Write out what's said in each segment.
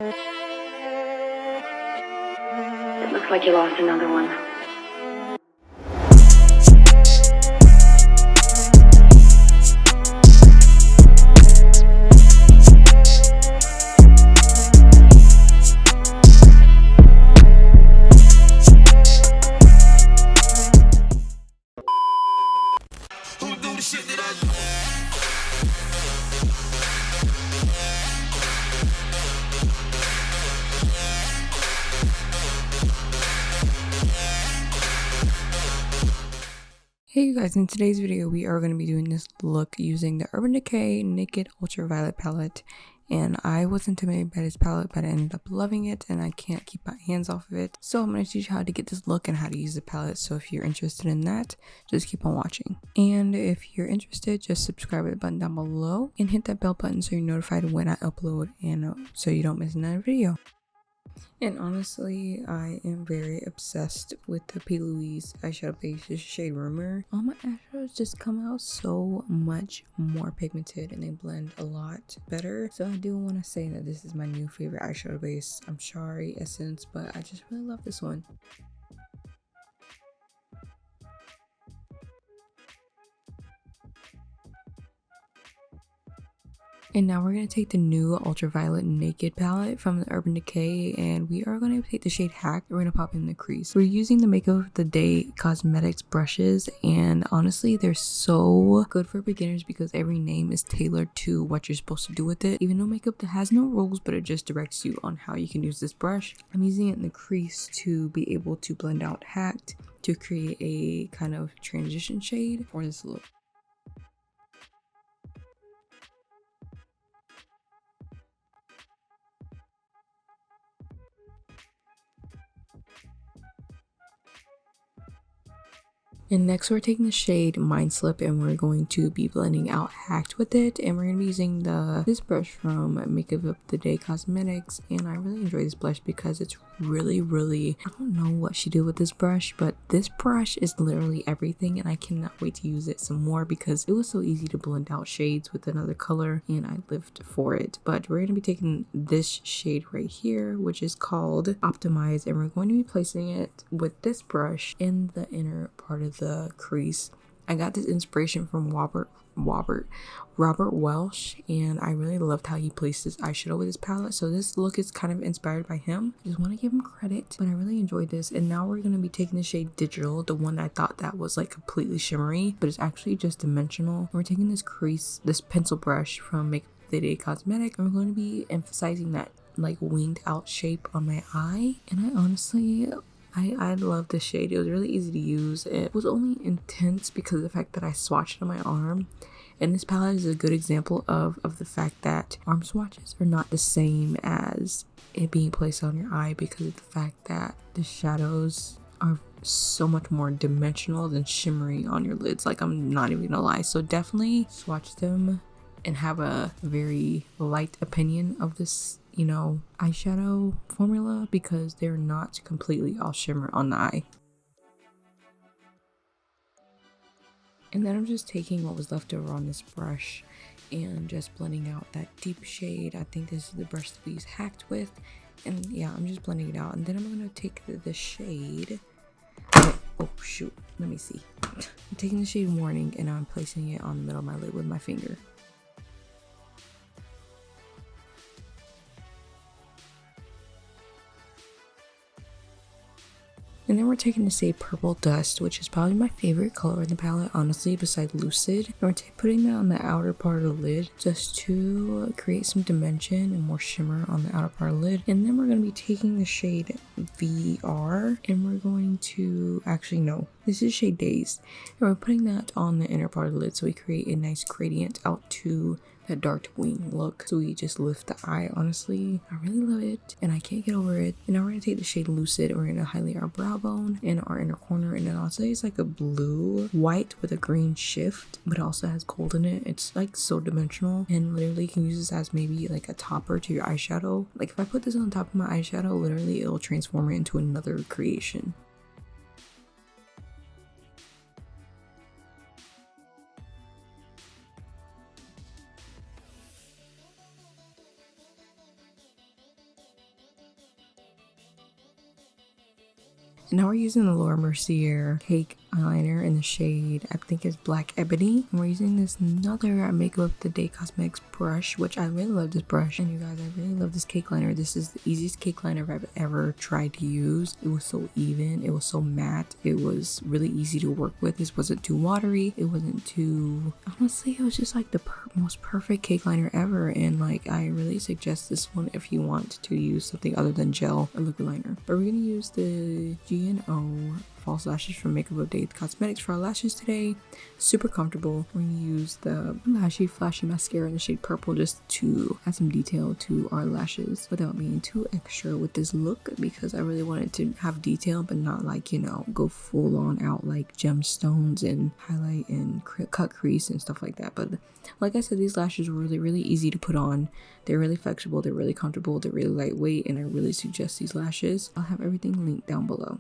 It looks like you lost another one. Hey you guys, in today's video we are going to be doing this look using the Urban Decay Naked Ultraviolet palette, and I was intimidated by this palette but I ended up loving it and I can't keep my hands off of it. So I'm going to teach you how to get this look and how to use the palette, so if you're interested in that, just keep on watching. And if you're interested, just subscribe to the button down below and hit that bell button so you're notified when I upload and so you don't miss another video. And honestly, I am very obsessed with the PIGGYBANK eyeshadow base shade Rumor. All my eyeshadows just come out so much more pigmented and they blend a lot better. So I do want to say that this is my new favorite eyeshadow base. I'm sorry, Essence, but I just really love this one. And now we're going to take the new Ultraviolet Naked palette from the Urban Decay and we are going to take the shade Hack. We're going to pop in the crease. We're using the Makeup of the Day Cosmetics brushes, and honestly they're so good for beginners because every name is tailored to what you're supposed to do with it. Even though makeup has no rules, but it just directs you on how you can use this brush. I'm using it in the crease to be able to blend out Hacked to create a kind of transition shade for this look. And next we're taking the shade Mind Slip and we're going to be blending out Hacked with it, and we're going to be using this brush from Makeup of the Day Cosmetics, and I really enjoy this brush because it's really I don't know what she did with this brush, but this brush is literally everything and I cannot wait to use it some more because it was so easy to blend out shades with another color and I lived for it. But we're going to be taking this shade right here, which is called Optimize, and we're going to be placing it with this brush in the inner part of the crease. I got this inspiration from Robert Welsh, and I really loved how he placed his eyeshadow with his palette, so this look is kind of inspired by him. I just want to give him credit, but I really enjoyed this. And now we're going to be taking the shade Digital, the one I thought that was like completely shimmery, but it's actually just dimensional. And we're taking this pencil brush from Makeup of the Day Cosmetics, and we're going to be emphasizing that like winged out shape on my eye. And I honestly I love this shade. It was really easy to use. It was only intense because of the fact that I swatched it on my arm. And this palette is a good example of the fact that arm swatches are not the same as it being placed on your eye, because of the fact that the shadows are so much more dimensional than shimmery on your lids. Like, I'm not even gonna lie. So definitely swatch them and have a very light opinion of this, you know, eyeshadow formula, because they're not completely all shimmer on the eye. And then I'm just taking what was left over on this brush and just blending out that deep shade. I think this is the brush that we use Hacked with, and yeah, I'm just blending it out. And then I'm gonna take the shade, oh shoot, let me see. I'm taking the shade Warning and I'm placing it on the middle of my lid with my finger. And then we're taking the shade Purple Dust, which is probably my favorite color in the palette, honestly, besides Lucid. And we're putting that on the outer part of the lid just to create some dimension and more shimmer on the outer part of the lid. And then we're going to be taking the shade VR and we're going to, actually no, this is shade Days. And we're putting that on the inner part of the lid so we create a nice gradient out to that dark wing look. So we just lift the eye. Honestly, I really love it and I can't get over it. And now we're gonna take the shade Lucid and we're gonna highlight our brow bone and our inner corner, and then I'll say it's like a blue white with a green shift, but it also has gold in it. It's like so dimensional, and literally you can use this as maybe like a topper to your eyeshadow. Like if I put this on top of my eyeshadow, literally it'll transform it into another creation. And now we're using the Laura Mercier Cake eyeliner in the shade, I think it's Black Ebony. And we're using this another Makeup of the Day Cosmetics brush, which I really love this brush. And you guys, I really love this cake liner. This is the easiest cake liner I've ever tried to use. It was so even, it was so matte, it was really easy to work with. This wasn't too watery, it wasn't too, honestly, it was just like the most perfect cake liner ever. And like, I really suggest this one if you want to use something other than gel or liquid liner. But we're gonna use the G&O false lashes from Makeup of Day Cosmetics for our lashes today. Super comfortable. We're gonna use the Lashy Flashy mascara in the shade Purple just to add some detail to our lashes without being too extra with this look, because I really wanted to have detail but not like, you know, go full on out like gemstones and highlight and cut crease and stuff like that. But like I said, these lashes were really easy to put on. They're really flexible, they're really comfortable, they're really lightweight, and I really suggest these lashes. I'll have everything linked down below.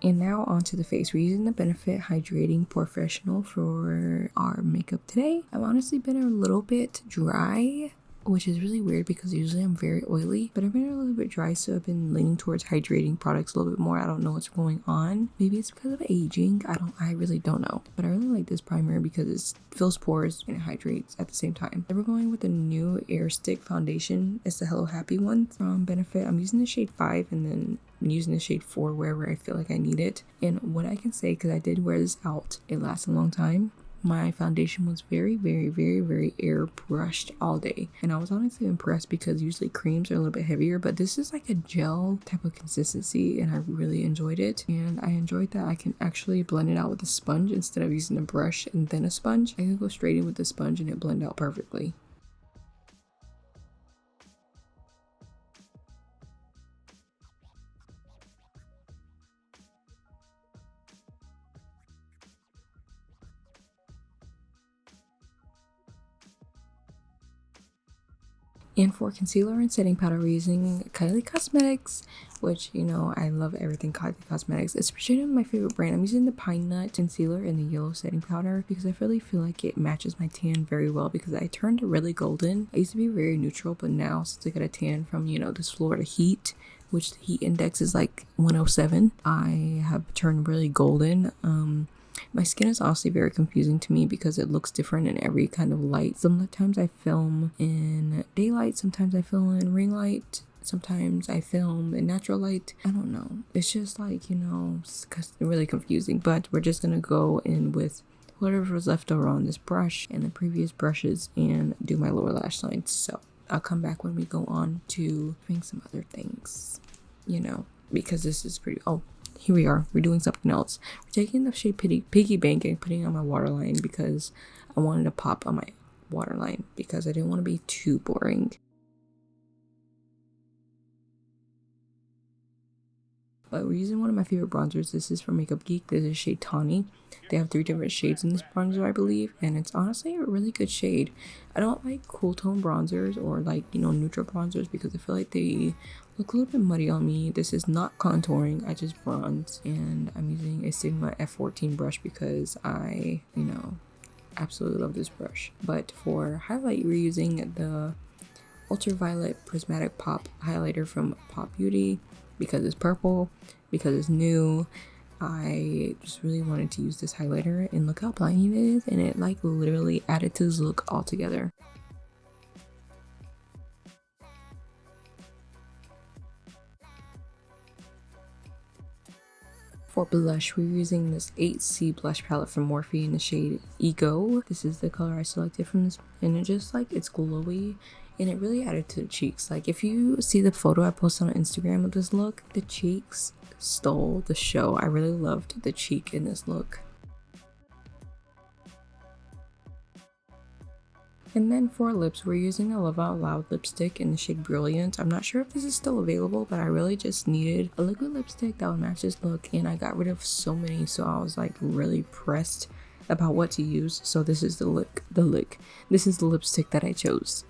And now onto the face. We're using the Benefit Hydrating Professional for our makeup today. I've honestly been a little bit dry, which is really weird because usually I'm very oily, but I've been a little bit dry, so I've been leaning towards hydrating products a little bit more. I don't know what's going on. Maybe it's because of aging. I really don't know. But I really like this primer because it fills pores and it hydrates at the same time. Then we're going with the new Air Stick foundation. It's the Hello Happy one from Benefit. I'm using the shade 5 and then I'm using the shade 4 wherever I feel like I need it. And what I can say, because I did wear this out, it lasts a long time. My foundation was very airbrushed all day, and I was honestly impressed because usually creams are a little bit heavier, but this is like a gel type of consistency and I really enjoyed it. And I enjoyed that I can actually blend it out with a sponge instead of using a brush and then a sponge. I can go straight in with the sponge and it blend out perfectly. And for concealer and setting powder, we're using Kylie Cosmetics, which, you know, I love everything Kylie Cosmetics, especially my favorite brand. I'm using the Pine Nut concealer and the yellow setting powder because I really feel like it matches my tan very well because I turned really golden. I used to be very neutral, but now since I got a tan from, you know, this Florida heat, which the heat index is like 107, I have turned really golden. My skin is honestly very confusing to me because it looks different in every kind of light. Sometimes I film in daylight, sometimes I film in ring light, sometimes I film in natural light. I don't know. It's just like, you know, it's really confusing. But we're just gonna go in with whatever was left over on this brush and the previous brushes and do my lower lash line. So I'll come back when we go on to doing some other things, you know, because this is pretty... Oh, here we are. We're doing something else. We're taking the shade PIGGYBANK and putting it on my waterline because I wanted to pop on my waterline because I didn't want to be too boring. But we're using one of my favorite bronzers. This is from Makeup Geek. This is shade Tawny. They have 3 different shades in this bronzer, I believe, and it's honestly a really good shade. I don't like cool tone bronzers or like, you know, neutral bronzers because I feel like they look a little bit muddy on me. This is not contouring, I just bronze, and I'm using a Sigma F14 brush because I, you know, absolutely love this brush. But for highlight, we're using the Ultraviolet Prismatic Pop highlighter from Pop Beauty because it's purple, because it's new. I just really wanted to use this highlighter, and look how blinding it is, and it like literally added to this look altogether. For blush, we're using this 8C blush palette from Morphe in the shade Ego. This is the color I selected from this, and it just like, it's glowy, and it really added to the cheeks. Like if you see the photo I posted on Instagram of this look, the cheeks stole the show. I really loved the cheek in this look. And then for lips, we're using a Love Out Loud lipstick in the shade Brilliant. I'm not sure if this is still available, but I really just needed a liquid lipstick that would match this look, and I got rid of so many, so I was like really pressed about what to use. So this is this is the lipstick that I chose.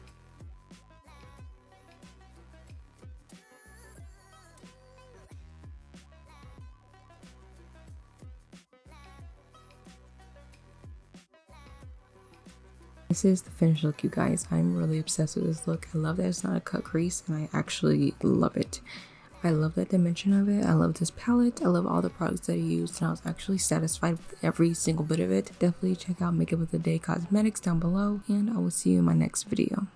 This is the finished look, you guys. I'm really obsessed with this look. I love that it's not a cut crease, and I actually love it. I love that dimension of it. I love this palette. I love all the products that I used, and I was actually satisfied with every single bit of it. Definitely check out Makeup of the Day Cosmetics down below, and I will see you in my next video.